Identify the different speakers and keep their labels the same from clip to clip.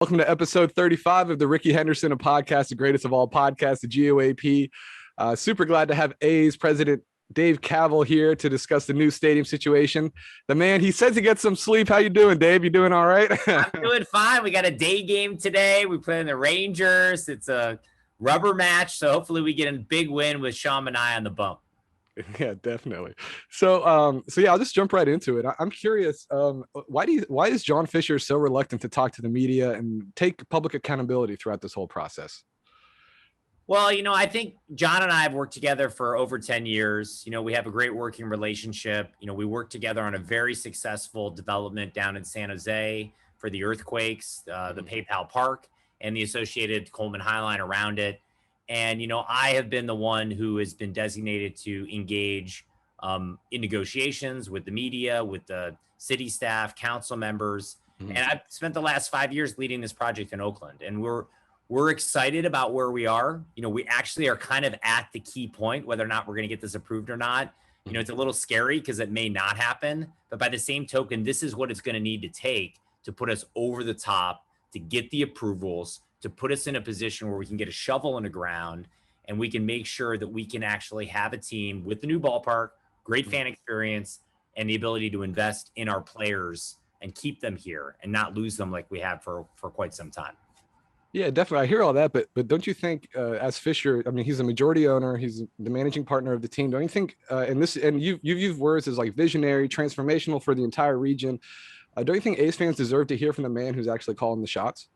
Speaker 1: Welcome to episode 35 of the Ricky Henderson podcast, the greatest of all podcasts, the G.O.A.P. Super glad to have A's president Dave Kaval here to discuss the new stadium situation. The man, he says he gets some sleep. How you doing, Dave? You doing all right?
Speaker 2: I'm doing fine. We got a day game today. We play in the Rangers. It's a rubber match, so hopefully we get a big win with Sean and I on the bump.
Speaker 1: Yeah, definitely. So yeah, I'll just jump right into it. I'm curious, why is John Fisher so reluctant to talk to the media and take public accountability throughout this whole process?
Speaker 2: Well, I think John and I have worked together for over 10 years. We have a great working relationship. We worked together on a very successful development down in San Jose for the earthquakes, the PayPal Park, and the associated Coleman High Line around it. And, I have been the one who has been designated to engage in negotiations with the media, with the city staff, council members. Mm-hmm. And I've spent the last 5 years leading this project in Oakland. And we're excited about where we are. We actually are kind of at the key point, whether or not we're going to get this approved or not. It's a little scary because it may not happen. But by the same token, this is what it's going to need to take to put us over the top, to get the approvals, to put us in a position where we can get a shovel in the ground and we can make sure that we can actually have a team with the new ballpark, great fan experience, and the ability to invest in our players and keep them here and not lose them like we have for quite some time.
Speaker 1: Yeah, definitely. I hear all that, but don't you think, as Fisher, I mean, he's a majority owner, he's the managing partner of the team. Don't you think, and you've used words as like visionary, transformational for the entire region. Don't you think A's fans deserve to hear from the man who's actually calling the shots?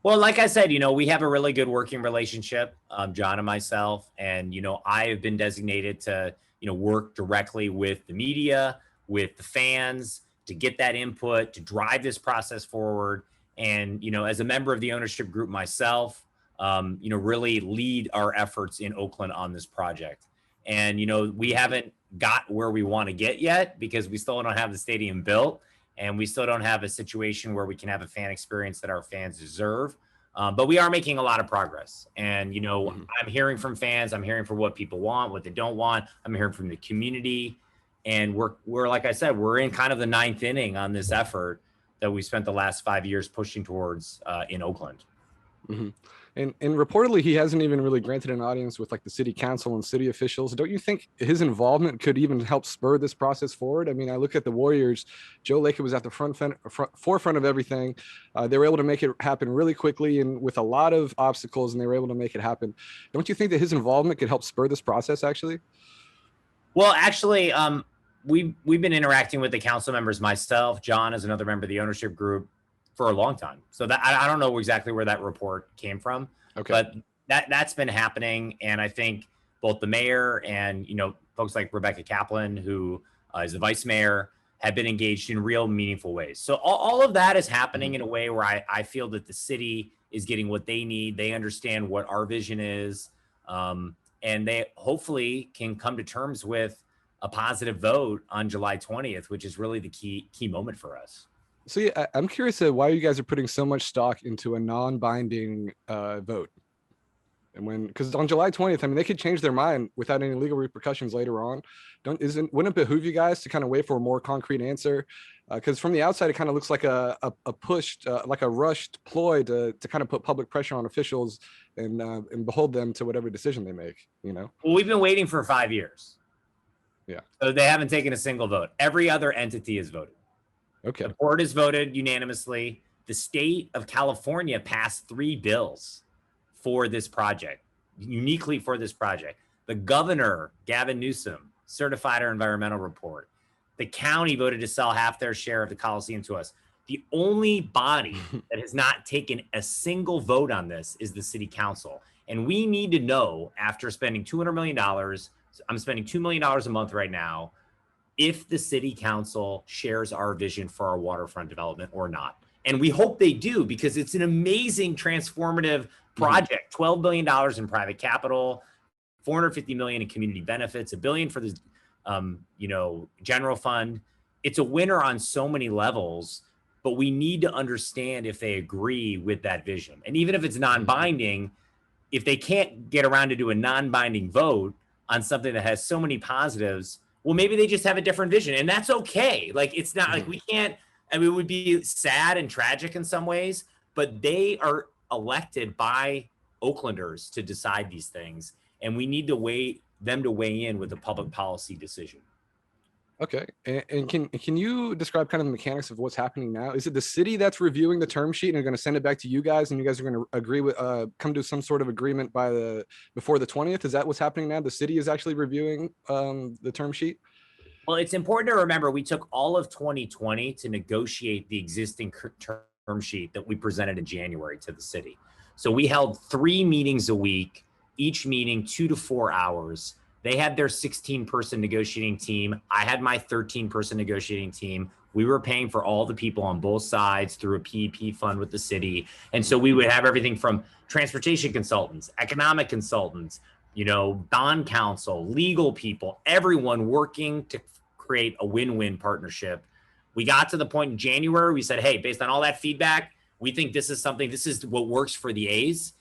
Speaker 2: Well, like I said, we have a really good working relationship, John and myself, and, I have been designated to, work directly with the media, with the fans, to get that input, to drive this process forward. And, as a member of the ownership group myself, really lead our efforts in Oakland on this project. And, we haven't got where we want to get yet because we still don't have the stadium built. And we still don't have a situation where we can have a fan experience that our fans deserve. But we are making a lot of progress. And, I'm hearing from fans. I'm hearing from what people want, what they don't want. I'm hearing from the community. And we're like I said, we're in kind of the ninth inning on this effort that we spent the last 5 years pushing towards in Oakland.
Speaker 1: Mm-hmm. And reportedly, he hasn't even really granted an audience with like the city council and city officials. Don't you think his involvement could even help spur this process forward? I mean, I look at the Warriors. Joe Lacob was at the forefront of everything. They were able to make it happen really quickly and with a lot of obstacles, and they were able to make it happen. Don't you think that his involvement could help spur this process, actually?
Speaker 2: Well, actually, we've been interacting with the council members, myself, John is another member of the ownership group, for a long time. So that I don't know exactly where that report came from, okay, but that's been happening. And I think both the mayor and, folks like Rebecca Kaplan, who is the vice mayor, have been engaged in real meaningful ways. So all of that is happening in a way where I feel that the city is getting what they need. They understand what our vision is. And they hopefully can come to terms with a positive vote on July 20th, which is really the key moment for us.
Speaker 1: So yeah, I'm curious why you guys are putting so much stock into a non-binding vote. And because on July 20th, I mean, they could change their mind without any legal repercussions later on. Wouldn't it behoove you guys to kind of wait for a more concrete answer? Because from the outside, it kind of looks like a pushed, like a rushed ploy to kind of put public pressure on officials and behold them to whatever decision they make.
Speaker 2: Well, we've been waiting for 5 years.
Speaker 1: Yeah.
Speaker 2: So they haven't taken a single vote. Every other entity has voted.
Speaker 1: Okay.
Speaker 2: The board has voted unanimously. The state of California passed 3 bills for this project, uniquely for this project. The governor, Gavin Newsom, certified our environmental report. The county voted to sell half their share of the Coliseum to us. The only body that has not taken a single vote on this is the city council. And we need to know, after spending $200 million, I'm spending $2 million a month right now, if the city council shares our vision for our waterfront development or not. And we hope they do, because it's an amazing transformative project. $12 billion in private capital, $450 million in community benefits, $1 billion for the general fund. It's a winner on so many levels, but we need to understand if they agree with that vision. And even if it's non-binding, if they can't get around to do a non-binding vote on something that has so many positives, well, maybe they just have a different vision, and that's okay. Like, it's not like we can't, I mean, it would be sad and tragic in some ways, but they are elected by Oaklanders to decide these things. And we need to them to weigh in with a public policy decision.
Speaker 1: Okay. And can you describe kind of the mechanics of what's happening now? Is it the city that's reviewing the term sheet and going to send it back to you guys, and you guys are going to agree with come to some sort of agreement before the 20th? Is that what's happening now? The city is actually reviewing the term sheet?
Speaker 2: Well, it's important to remember we took all of 2020 to negotiate the existing term sheet that we presented in January to the city. So we held 3 meetings a week, each meeting 2 to 4 hours. They had their 16-person negotiating team. I had my 13-person negotiating team. We were paying for all the people on both sides through a PEP fund with the city. And so we would have everything from transportation consultants, economic consultants, bond counsel, legal people, everyone working to create a win-win partnership. We got to the point in January, we said, hey, based on all that feedback, we think this is what works for the A's.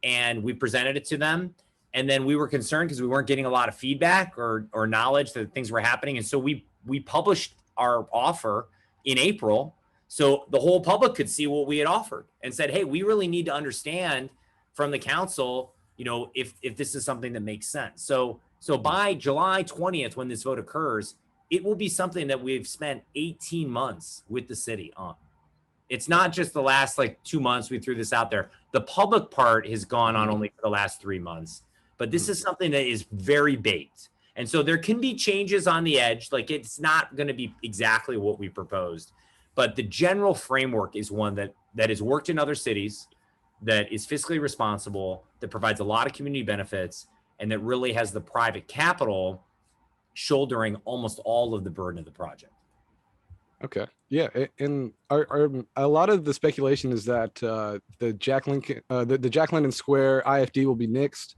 Speaker 2: And we presented it to them. And then we were concerned because we weren't getting a lot of feedback or knowledge that things were happening. And so we published our offer in April so the whole public could see what we had offered and said, hey, we really need to understand from the council, if this is something that makes sense. So by July 20th, when this vote occurs, it will be something that we've spent 18 months with the city on. It's not just the last 2 months we threw this out there. The public part has gone on only for the last 3 months. But this is something that is very baked. And so there can be changes on the edge. It's not going to be exactly what we proposed. But the general framework is one that has worked in other cities, that is fiscally responsible, that provides a lot of community benefits, and that really has the private capital shouldering almost all of the burden of the project.
Speaker 1: Okay. Yeah. And a lot of the speculation is that the Jack London Square IFD will be nixed.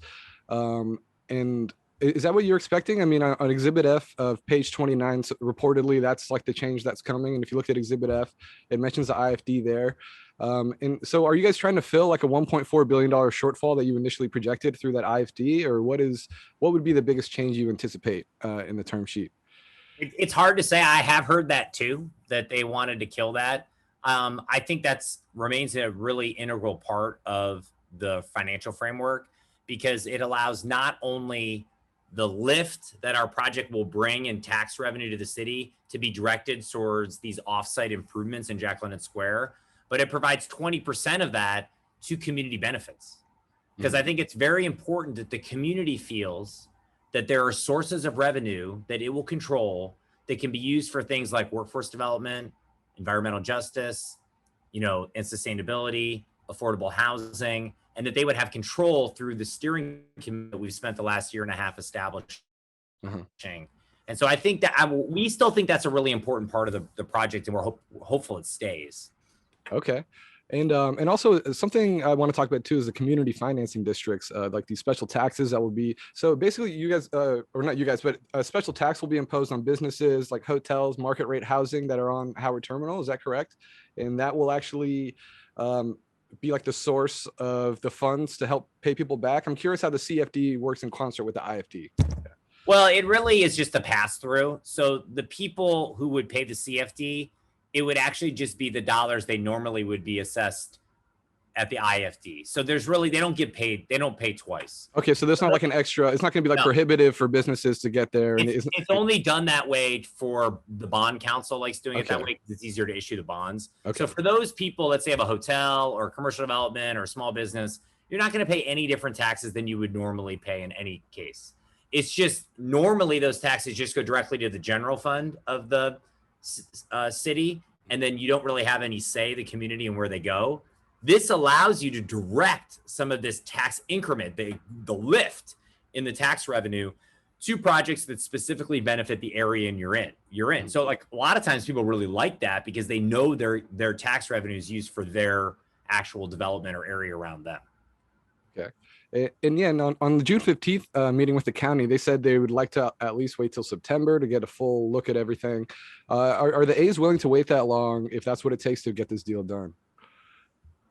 Speaker 1: And is that what you're expecting? I mean, on Exhibit F of page 29, reportedly, that's the change that's coming. And if you look at Exhibit F, it mentions the IFD there. And so are you guys trying to fill a $1.4 billion shortfall that you initially projected through that IFD? Or what would be the biggest change you anticipate in the term sheet?
Speaker 2: It's hard to say. I have heard that too, that they wanted to kill that. I think remains a really integral part of the financial framework, because it allows not only the lift that our project will bring in tax revenue to the city to be directed towards these offsite improvements in Jack London Square, but it provides 20% of that to community benefits. Because I think it's very important that the community feels that there are sources of revenue that it will control that can be used for things like workforce development, environmental justice, and sustainability, affordable housing, and that they would have control through the steering committee that we've spent the last year and a half establishing. And so I think that we still think that's a really important part of the project, and we're hopeful it stays.
Speaker 1: Okay. And also something I want to talk about too is the community financing districts, like these special taxes that will be. So basically you guys, or not you guys, but a special tax will be imposed on businesses like hotels, market rate housing that are on Howard Terminal. Is that correct? And that will actually be the source of the funds to help pay people back. I'm curious how the CFD works in concert with the IFD.
Speaker 2: Well, it really is just a pass through. So the people who would pay the CFD, it would actually just be the dollars they normally would be assessed at the IFD. So there's really, they don't get paid. They don't pay twice.
Speaker 1: Okay. So there's not an extra, it's not going to be prohibitive for businesses to get there.
Speaker 2: It's only done that way for the bond council likes doing it that way because it's easier to issue the bonds. So for those people, let's say have a hotel or commercial development or small business, you're not going to pay any different taxes than you would normally pay in any case. It's just normally those taxes just go directly to the general fund of the city, and then you don't really have any say, the community, and where they go. This allows you to direct some of this tax increment, the lift in the tax revenue, to projects that specifically benefit the area you're in. So a lot of times people really like that because they know their tax revenue is used for their actual development or area around them.
Speaker 1: Okay. And yeah, and on the June 15th meeting with the county, they said they would like to at least wait till September to get a full look at everything. Are the A's willing to wait that long if that's what it takes to get this deal done?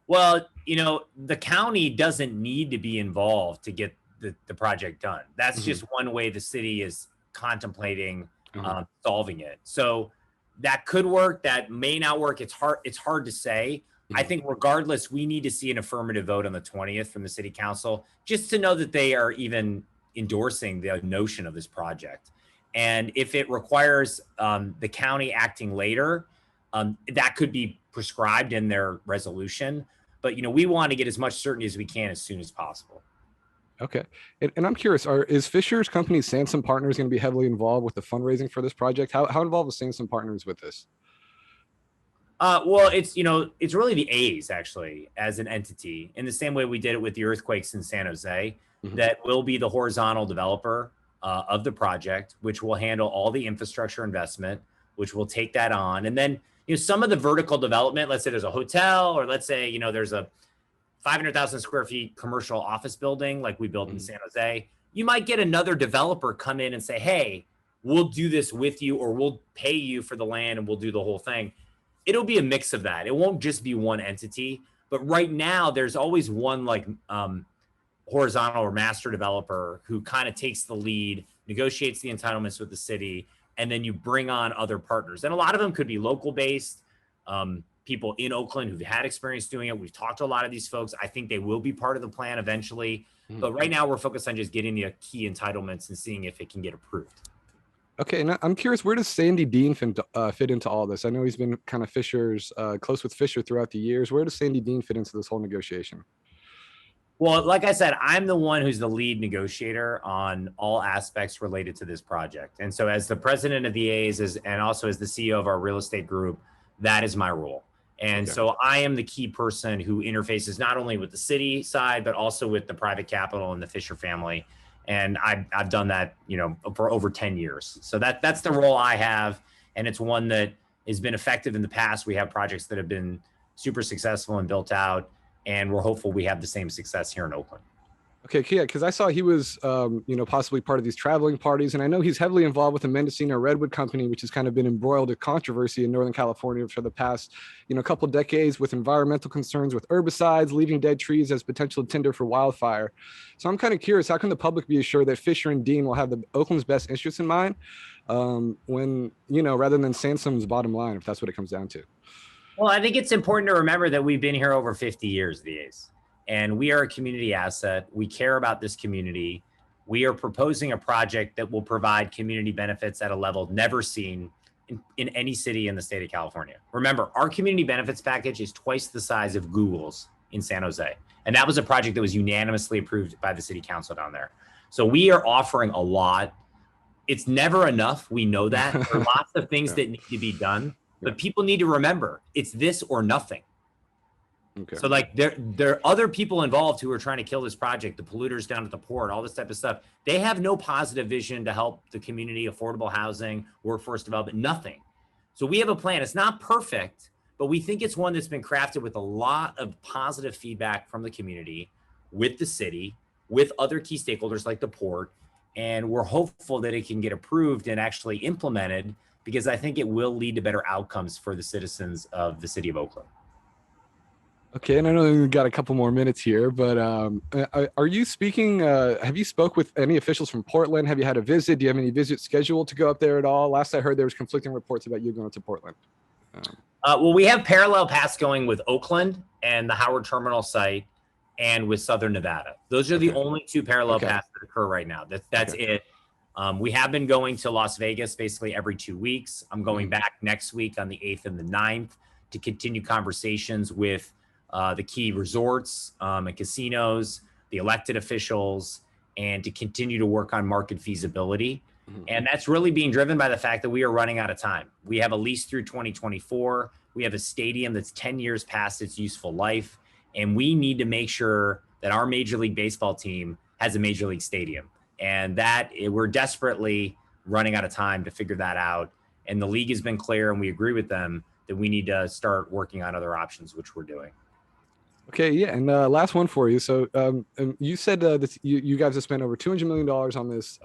Speaker 2: Well, the county doesn't need to be involved to get the project done. That's just one way the city is contemplating solving it. So that could work. That may not work. It's hard to say. I think regardless, we need to see an affirmative vote on the 20th from the city council, just to know that they are even endorsing the notion of this project. And if it requires the county acting later, that could be prescribed in their resolution. But, we want to get as much certainty as we can as soon as possible.
Speaker 1: Okay. And I'm curious, is Fisher's company Sansome Partners going to be heavily involved with the fundraising for this project? How involved is Sansome Partners with this?
Speaker 2: Well, it's really the A's actually as an entity, in the same way we did it with the earthquakes in San Jose, that will be the horizontal developer of the project, which will handle all the infrastructure investment, which will take that on. And then, some of the vertical development, let's say there's a hotel, or let's say, there's a 500,000 square feet commercial office building like we built in San Jose. You might get another developer come in and say, hey, we'll do this with you, or we'll pay you for the land and we'll do the whole thing. It'll be a mix of that. It won't just be one entity, but right now there's always one horizontal or master developer who kind of takes the lead, negotiates the entitlements with the city, and then you bring on other partners. And a lot of them could be local based, people in Oakland who've had experience doing it. We've talked to a lot of these folks. I think they will be part of the plan eventually, but right now we're focused on just getting the key entitlements and seeing if it can get approved.
Speaker 1: Okay, and I'm curious, where does Sandy Dean fit into all this? I know he's been kind of Fisher's close with Fisher throughout the years. Where does Sandy Dean fit into this whole negotiation?
Speaker 2: Well, like I said, I'm the one who's the lead negotiator on all aspects related to this project. And so as the president of the A's and also as the CEO of our real estate group, that is my role. And so I am the key person who interfaces not only with the city side, but also with the private capital and the Fisher family. And I've done that, for over 10 years. So that's the role I have. And it's one that has been effective in the past. We have projects that have been super successful and built out, and we're hopeful we have the same success here in Oakland.
Speaker 1: Okay, yeah, because I saw he was, possibly part of these traveling parties, and I know he's heavily involved with the Mendocino Redwood Company, which has kind of been embroiled in controversy in Northern California for the past, couple of decades, with environmental concerns with herbicides, leaving dead trees as potential tinder for wildfire. So I'm kind of curious, how can the public be assured that Fisher and Dean will have the Oakland's best interests in mind, when rather than Sansome's bottom line, if that's what it comes down to?
Speaker 2: Well, I think it's important to remember that we've been here over 50 years, the A's. And we are a community asset. We care about this community. We are proposing a project that will provide community benefits at a level never seen in any city in the state of California. Remember, our community benefits package is twice the size of Google's in San Jose. And that was a project that was unanimously approved by the city council down there. So we are offering a lot. It's never enough. We know that. There are lots of things that need to be done, but people need to remember it's this or nothing. Okay. So there are other people involved who are trying to kill this project, the polluters down at the port, all this type of stuff. They have no positive vision to help the community, affordable housing, workforce development, nothing. So we have a plan. It's not perfect, but we think it's one that's been crafted with a lot of positive feedback from the community, with the city, with other key stakeholders like the port. And we're hopeful that it can get approved and actually implemented, because I think it will lead to better outcomes for the citizens of the city of Oakland.
Speaker 1: Okay, and I know we've got a couple more minutes here, but are you speaking, have you spoke with any officials from Portland? Have you had a visit? Do you have any visits scheduled to go up there at all? Last I heard, there was conflicting reports about you going to Portland.
Speaker 2: Well, we have parallel paths going with Oakland and the Howard Terminal site and with Southern Nevada. Those are the only two parallel paths that occur right now. That's it. We have been going to Las Vegas basically every 2 weeks. I'm going back next week on the 8th and the 9th to continue conversations with the key resorts and casinos, the elected officials, and to continue to work on market feasibility. And that's really being driven by the fact that we are running out of time. We have a lease through 2024. We have a stadium that's 10 years past its useful life. And we need to make sure that our Major League Baseball team has a Major League Stadium. And that we're desperately running out of time to figure that out. And the league has been clear, and we agree with them that we need to start working on other options, which we're doing.
Speaker 1: Okay, yeah, and last one for you. So you said that you guys have spent over $200 million on this,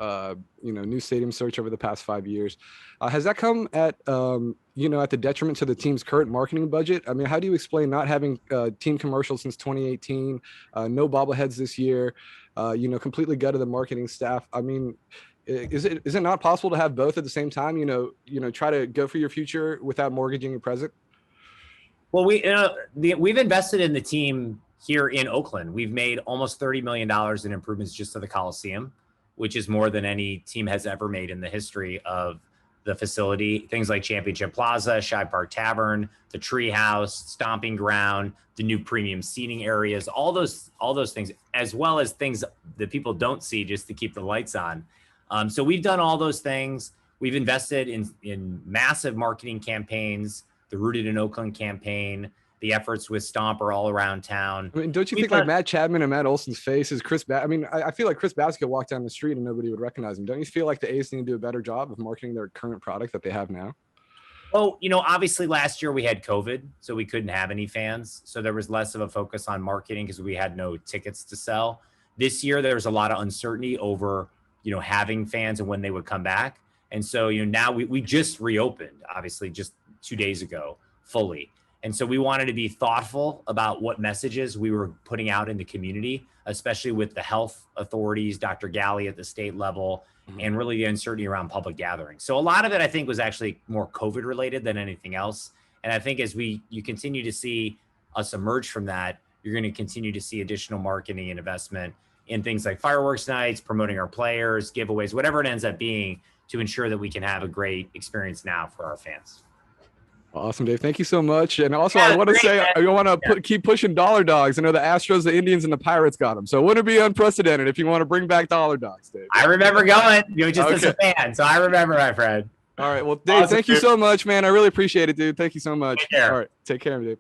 Speaker 1: new stadium search over the past 5 years. Has that come at, at the detriment to the team's current marketing budget? I mean, how do you explain not having team commercials since 2018, no bobbleheads this year, completely gutted the marketing staff? I mean, is it not possible to have both at the same time? Try to go for your future without mortgaging your present?
Speaker 2: Well, we've invested in the team here in Oakland. We've made almost $30 million in improvements just to the Coliseum, which is more than any team has ever made in the history of the facility. Things like Championship Plaza, Shibe Park Tavern, the Treehouse, Stomping Ground, the new premium seating areas, all those things, as well as things that people don't see just to keep the lights on. So we've done all those things. We've invested in massive marketing campaigns, the Rooted in Oakland campaign, the efforts with Stomp are all around town.
Speaker 1: I mean, don't you think like Matt Chapman and Matt Olson's face is Chris? I mean, I feel like Chris Bass could walk down the street and nobody would recognize him. Don't you feel like the A's need to do a better job of marketing their current product that they have now?
Speaker 2: Well, obviously last year we had COVID, so we couldn't have any fans. So there was less of a focus on marketing because we had no tickets to sell. This year, there's a lot of uncertainty over, having fans and when they would come back. And so, now we just reopened, obviously, just 2 days ago fully. And so we wanted to be thoughtful about what messages we were putting out in the community, especially with the health authorities, Dr. Galley at the state level, and really the uncertainty around public gatherings. So a lot of it, I think, was actually more COVID related than anything else. And I think as you continue to see us emerge from that, you're going to continue to see additional marketing and investment in things like fireworks nights, promoting our players, giveaways, whatever it ends up being, to ensure that we can have a great experience now for our fans.
Speaker 1: Awesome, Dave. Thank you so much. And also, I want to say, I want to keep pushing dollar dogs. I know the Astros, the Indians, and the Pirates got them. So wouldn't it be unprecedented if you want to bring back dollar dogs, Dave?
Speaker 2: I remember going, as a fan. So I remember, my friend.
Speaker 1: All right. Well, Dave, thank you so much, man. I really appreciate it, dude. Thank you so much.
Speaker 2: Take care.
Speaker 1: All right. Take care, Dave.